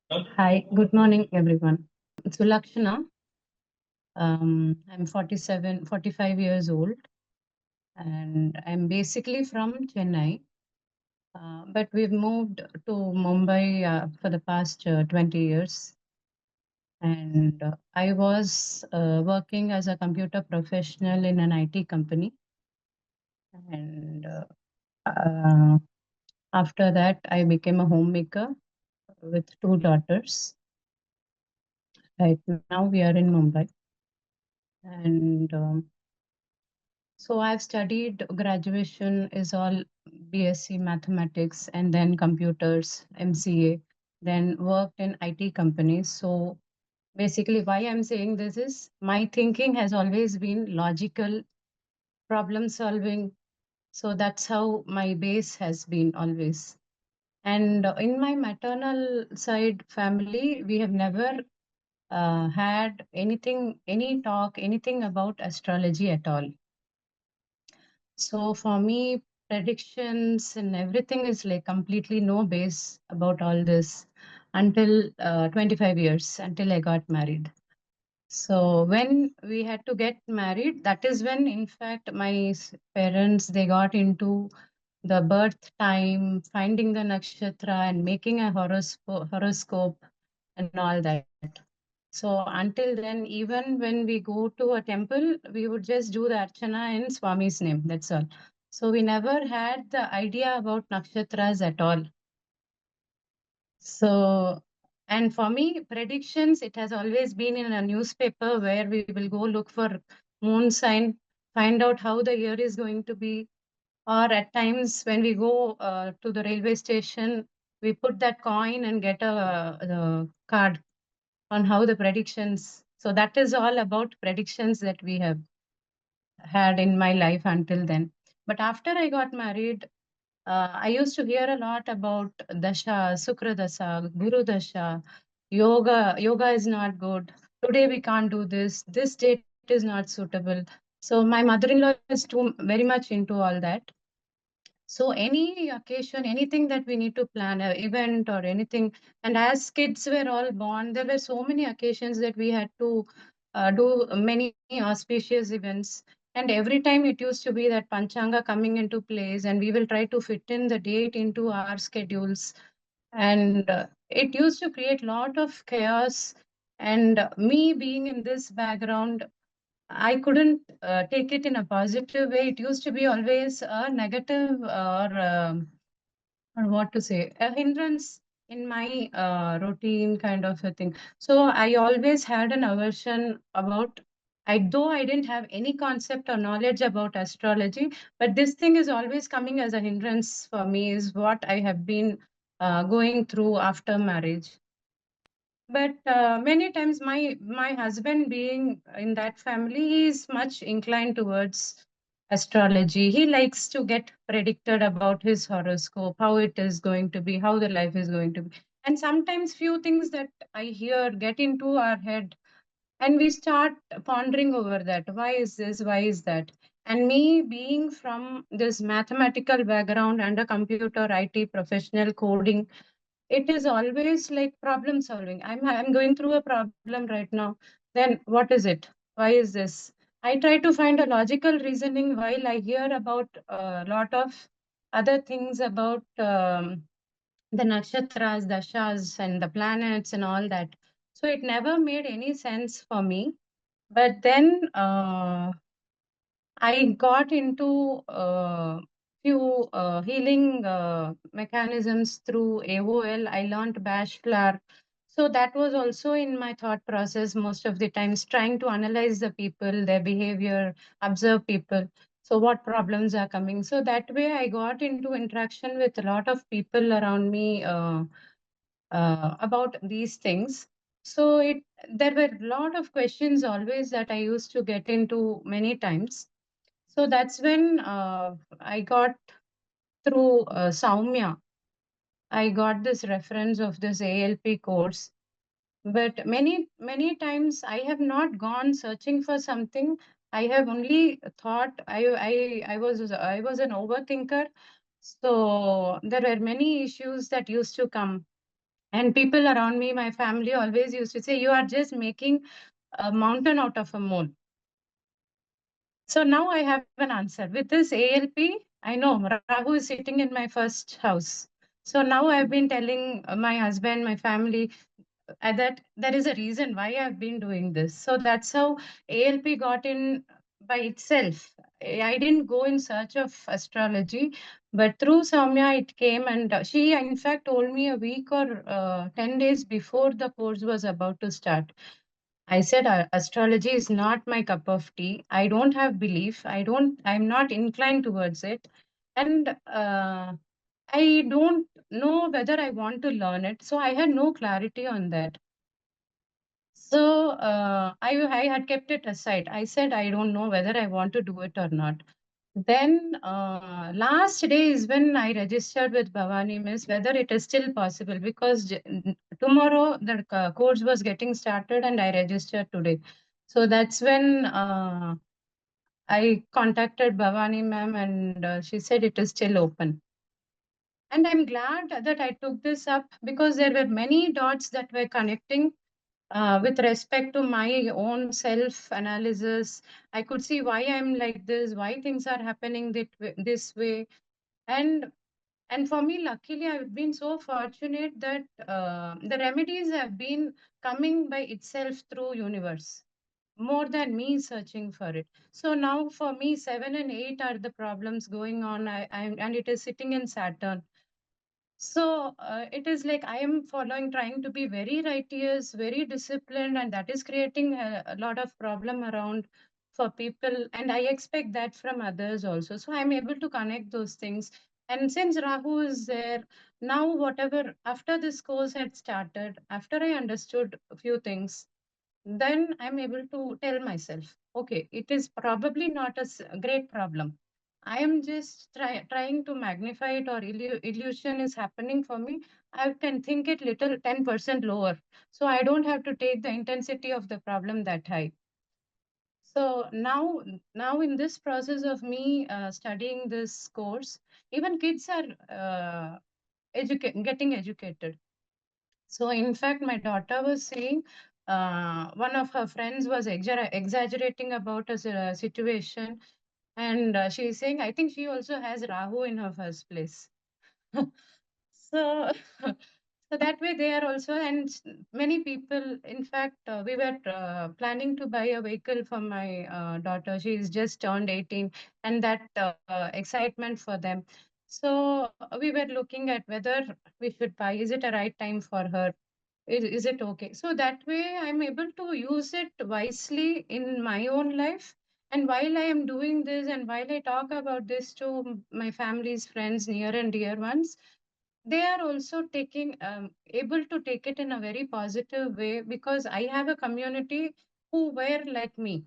Hi, good morning, everyone. It's Lakshana. I'm 45 years old, and I'm basically from Chennai. But we've moved to Mumbai for the past 20 years. And I was working as a computer professional in an IT company. And after that, I became a homemaker with two daughters. Right now, we are in Mumbai. And so I've studied graduation is all BSc mathematics and then computers, MCA, then worked in IT companies. So basically why I'm saying this is my thinking has always been logical, problem solving. So that's how my base has been always. And in my maternal side family, we have never had anything, any talk, anything about astrology at all. So for me, predictions and everything is like completely no base about all this until 25 years, until I got married. So when we had to get married, that is when, in fact, my parents, they got into the birth time, finding the nakshatra and making a horoscope and all that. So until then, even when we go to a temple, we would just do the archana in Swami's name. That's all. So we never had the idea about nakshatras at all. So, and for me, predictions, it has always been in a newspaper where we will go look for moon sign, find out how the year is going to be. Or at times when we go to the railway station, we put that coin and get a card on how the predictions. So that is all about predictions that we have had in my life until then. But after I got married, I used to hear a lot about dasha, sukra dasha, guru dasha, yoga. Yoga is not good. Today we can't do this. This date is not suitable. So my mother-in-law is too very much into all that. So any occasion, anything that we need to plan, an event or anything, and as kids were all born, there were so many occasions that we had to do many auspicious events. And every time it used to be that Panchanga coming into place, and we will try to fit in the date into our schedules. And it used to create a lot of chaos. And me being in this background, I couldn't take it in a positive way. It used to be always a negative or what to say, a hindrance in my routine kind of a thing. So I always had an aversion about, though I didn't have any concept or knowledge about astrology, but this thing is always coming as a hindrance for me, is what I have been going through after marriage. But many times my husband being in that family, he is much inclined towards astrology. He likes to get predicted about his horoscope, how it is going to be, how the life is going to be. And sometimes few things that I hear get into our head and we start pondering over that. Why is this? Why is that? And me being from this mathematical background and a computer IT professional coding, it is always like problem solving. I'm going through a problem right now. Then what is it? Why is this? I try to find a logical reasoning while I hear about a lot of other things about the nakshatras, dashas, and the planets and all that. So it never made any sense for me. But then I got into few healing mechanisms through AOL. I learned Bachelor. So that was also in my thought process most of the times, trying to analyze the people, their behavior, observe people. So what problems are coming? So that way I got into interaction with a lot of people around me about these things. So there were a lot of questions always that I used to get into many times. So that's when I got through Saumya. I got this reference of this ALP course. But many times I have not gone searching for something. I have only thought I was an overthinker. So there were many issues that used to come. And people around me, my family always used to say, you are just making a mountain out of a mole. So now I have an answer. With this ALP, I know Rahu is sitting in my first house. So now I've been telling my husband, my family, that there is a reason why I've been doing this. So that's how ALP got in by itself. I didn't go in search of astrology, but through Soumya it came, and she in fact told me a week or 10 days before the course was about to start. I said, astrology is not my cup of tea. I don't have belief. I'm not inclined towards it. And I don't know whether I want to learn it. So I had no clarity on that. So I had kept it aside. I said, I don't know whether I want to do it or not. Then last day is when I registered with Bhavani Miss, whether it is still possible, because tomorrow the course was getting started and I registered today. So that's when I contacted Bhavani ma'am, and she said it is still open. And I'm glad that I took this up, because there were many dots that were connecting with respect to my own self analysis. I could see why I'm like this, why things are happening this way. And for me, luckily, I've been so fortunate that the remedies have been coming by itself through universe, more than me searching for it. So now for me, 7 and 8 are the problems going on. And it is sitting in Saturn. So it is like I am following, trying to be very righteous, very disciplined, and that is creating a lot of problem around for people. And I expect that from others also. So I'm able to connect those things. And since Rahu is there, now whatever, after this course had started, after I understood a few things, then I'm able to tell myself, okay, it is probably not a great problem. I am just trying to magnify it, or illusion is happening for me. I can think it little 10% lower. So I don't have to take the intensity of the problem that high. So now in this process of me studying this course, even kids are getting educated. So in fact, my daughter was saying, one of her friends was exaggerating about a situation, and she's saying, I think she also has Rahu in her first place. So, so that way they are also, and many people, in fact, we were planning to buy a vehicle for my daughter. She's just turned 18, and that excitement for them. So we were looking at whether we should buy, is it a right time for her? Is it okay? So that way I'm able to use it wisely in my own life. And while I am doing this, and while I talk about this to my family's friends, near and dear ones, they are also taking able to take it in a very positive way, because I have a community who were like me.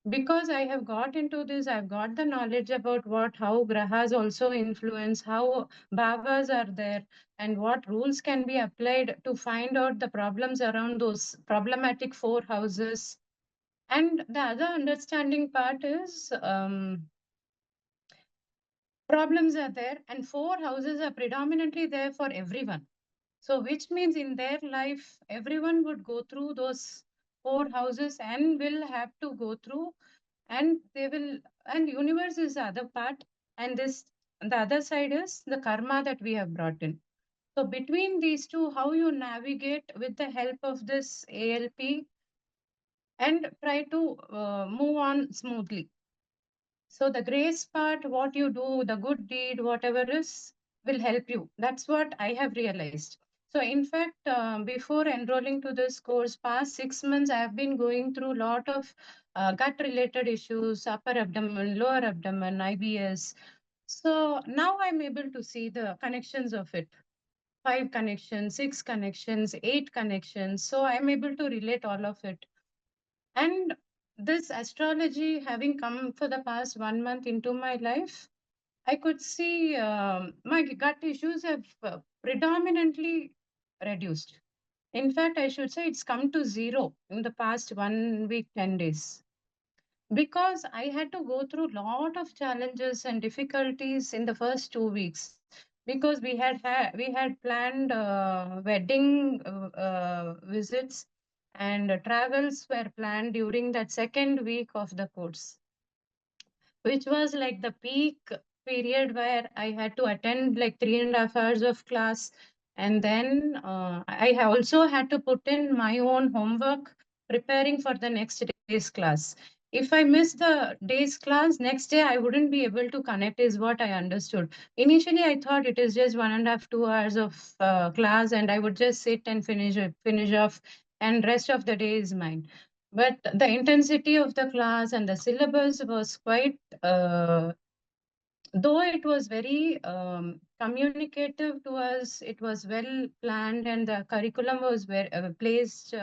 Because I have got into this, I've got the knowledge about how grahas also influence, how bhavas are there, and what rules can be applied to find out the problems around those problematic four houses. And the other understanding part is, problems are there, and four houses are predominantly there for everyone. So, which means in their life, everyone would go through those four houses and will have to go through, and they will, and universe is the other part, and the other side is the karma that we have brought in. So, between these two, how you navigate with the help of this ALP and try to move on smoothly. So the grace part, what you do, the good deed, whatever is, will help you. That's what I have realized. So in fact, before enrolling to this course, past 6 months, I have been going through a lot of gut-related issues, upper abdomen, lower abdomen, IBS. So now I'm able to see the connections of it. 5 connections, 6 connections, 8 connections. So I'm able to relate all of it. And this astrology having come for the past 1 month into my life, I could see my gut issues have predominantly reduced. In fact, I should say it's come to zero in the past 1 week, 10 days. Because I had to go through a lot of challenges and difficulties in the first 2 weeks. because we had planned wedding visits, and travels were planned during that second week of the course, which was like the peak period where I had to attend like 3.5 hours of class. And then also had to put in my own homework preparing for the next day's class. If I miss the day's class, next day I wouldn't be able to connect, is what I understood. Initially, I thought it is just 1.5, 2 hours of class, and I would just sit and finish off, and rest of the day is mine. But the intensity of the class and the syllabus was quite, though it was very communicative to us, it was well planned, and the curriculum was very placed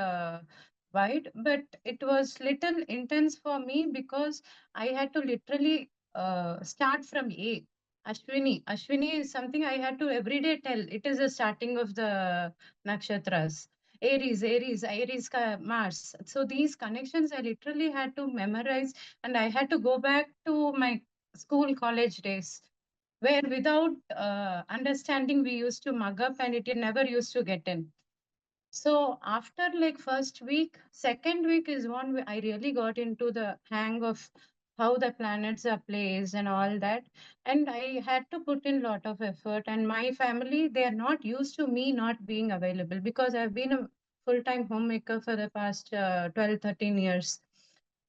wide, but it was little intense for me because I had to literally start from A. Ashwini is something I had to every day tell. It is the starting of the nakshatras. Aries, Mars. So these connections I literally had to memorize, and I had to go back to my school, college days, where without understanding we used to mug up, and it never used to get in. So after like first week, second week is one where I really got into the hang of how the planets are placed and all that. And I had to put in a lot of effort. And my family, they are not used to me not being available, because I've been a full-time homemaker for the past 12, 13 years.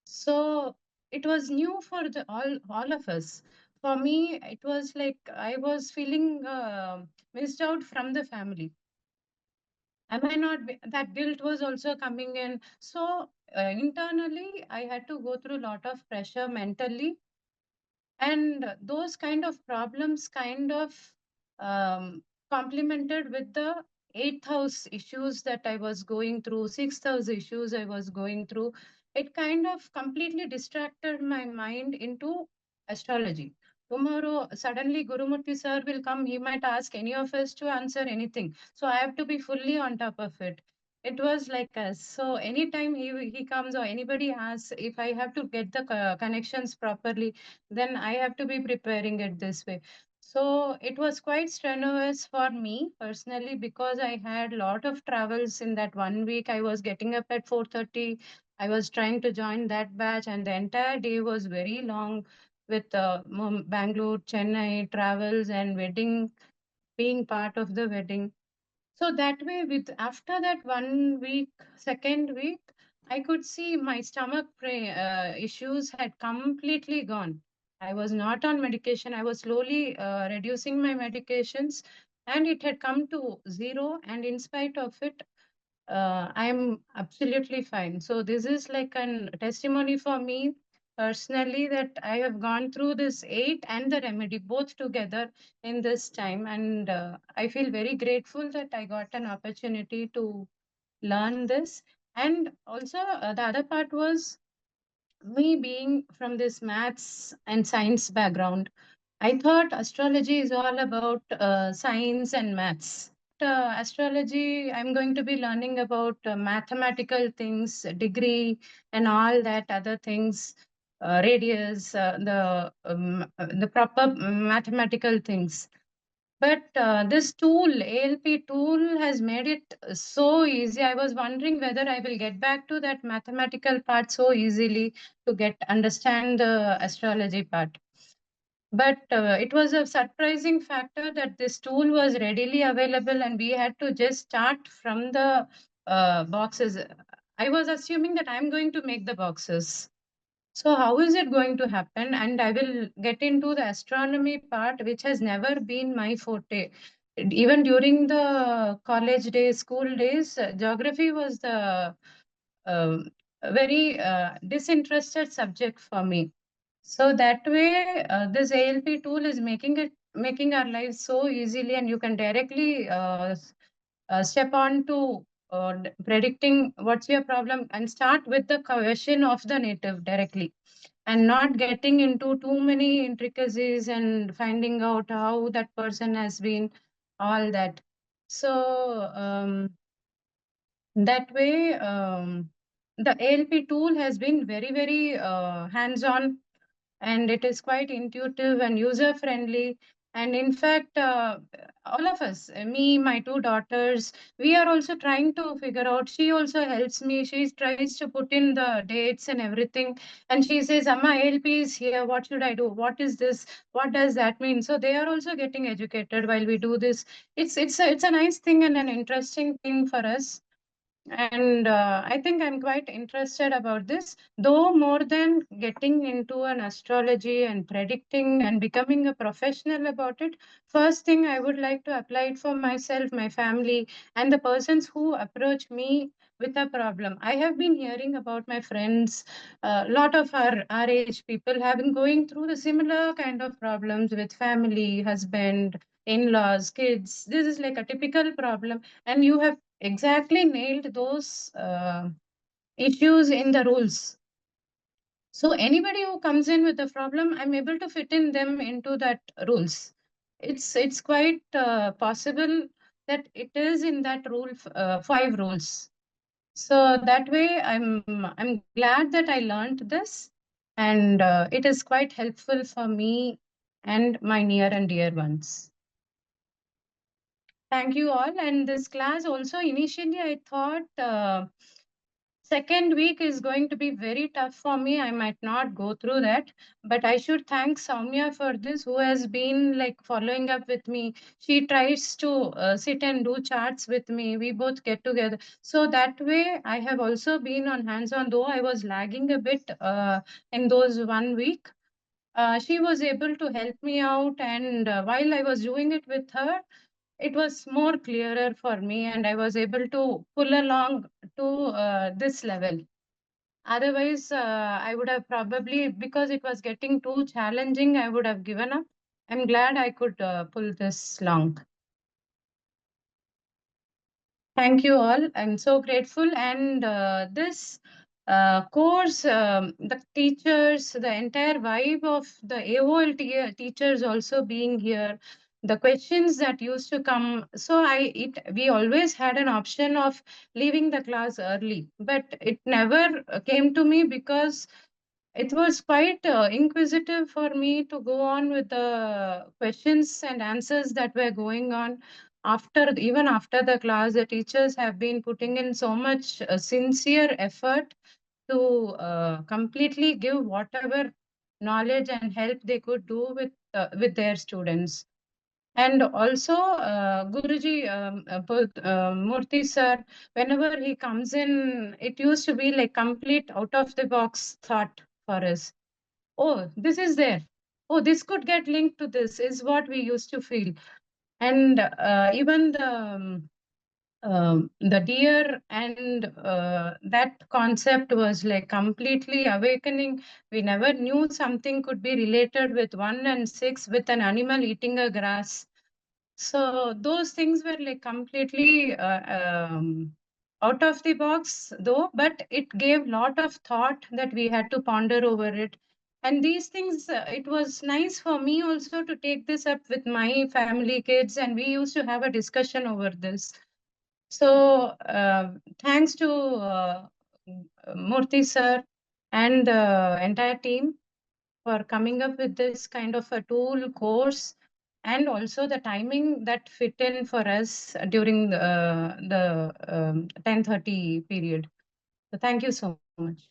So it was new for the all of us. For me, it was like I was feeling missed out from the family. Am I not? That guilt was also coming in. So internally, I had to go through a lot of pressure mentally, and those kind of problems kind of complemented with the eighth house issues that I was going through, sixth house issues I was going through. It kind of completely distracted my mind into astrology. Tomorrow, suddenly Gurumurthy sir will come. He might ask any of us to answer anything. So I have to be fully on top of it. It was like us. So anytime he comes or anybody asks, if I have to get the connections properly, then I have to be preparing it this way. So it was quite strenuous for me personally, because I had a lot of travels in that 1 week. I was getting up at 4:30. I was trying to join that batch, and the entire day was very long with Bangalore, Chennai travels and wedding, being part of the wedding. So that way, with after that 1 week, second week, I could see my stomach issues had completely gone. I was not on medication. I was slowly reducing my medications, and it had come to zero. And in spite of it, I'm absolutely fine. So this is like a testimony for me personally, that I have gone through this eight and the remedy both together in this time. And I feel very grateful that I got an opportunity to learn this. And also the other part was me being from this maths and science background. I thought astrology is all about science and maths. Astrology, I'm going to be learning about mathematical things, degree, and all that other things, radius, the proper mathematical things. But this tool, ALP tool, has made it so easy. I was wondering whether I will get back to that mathematical part so easily to get understand the astrology part. But it was a surprising factor that this tool was readily available, and we had to just start from the boxes. I was assuming that I'm going to make the boxes. So how is it going to happen? And I will get into the astronomy part, which has never been my forte. Even during the college days, school days, geography was the very disinterested subject for me. So that way, this ALP tool is making our lives so easily, and you can directly step on to predicting what's your problem, and start with the question of the native directly, and not getting into too many intricacies and finding out how that person has been, all that. So that way, the ALP tool has been very, very hands-on, and it is quite intuitive and user friendly. And in fact, all of us, me, my two daughters, we are also trying to figure out. She also helps me. She tries to put in the dates and everything. And she says, Amma, ALP is here. What should I do? What is this? What does that mean? So they are also getting educated while we do this. It's a nice thing and an interesting thing for us. And I think I'm quite interested about this, though more than getting into an astrology and predicting and becoming a professional about it. First thing, I would like to apply it for myself, my family, and the persons who approach me with a problem. I have been hearing about my friends, a lot of our age people have been going through the similar kind of problems with family, husband, in-laws, kids. This is like a typical problem, and you have exactly nailed those issues in the rules. So anybody who comes in with a problem, I'm able to fit in them into that rules. It's quite possible that it is in that rule, 5 rules. So that way, I'm glad that I learned this, and it is quite helpful for me and my near and dear ones. Thank you all. And this class also, initially I thought second week is going to be very tough for me. I might not go through that, but I should thank Soumya for this, who has been like following up with me. She tries to sit and do charts with me. We both get together. So that way, I have also been on hands-on, though I was lagging a bit in those 1 week. She was able to help me out, and while I was doing it with her, it was more clearer for me, and I was able to pull along to this level. Otherwise, I would have probably, because it was getting too challenging, I would have given up. I'm glad I could pull this long. Thank you all. I'm so grateful. And this course, the teachers, the entire vibe of the AOL teachers also being here, the questions that used to come. So we always had an option of leaving the class early, but it never came to me because it was quite inquisitive for me to go on with the questions and answers that were going on even after the class. The teachers have been putting in so much sincere effort to completely give whatever knowledge and help they could do with their students. And also, Guruji Murthy sir, whenever he comes in, it used to be like complete out of the box thought for us. Oh, this is there. Oh, this could get linked to this, is what we used to feel. And even the deer and that concept was like completely awakening. We never knew something could be related with 1 and 6 with an animal eating a grass. So those things were like completely out of the box, though, but it gave lot of thought that we had to ponder over it. And these things, it was nice for me also to take this up with my family, kids, and we used to have a discussion over this. So thanks to Murthy sir and the entire team for coming up with this kind of a tool course, and also the timing that fit in for us during the 10:30 period. So thank you so much.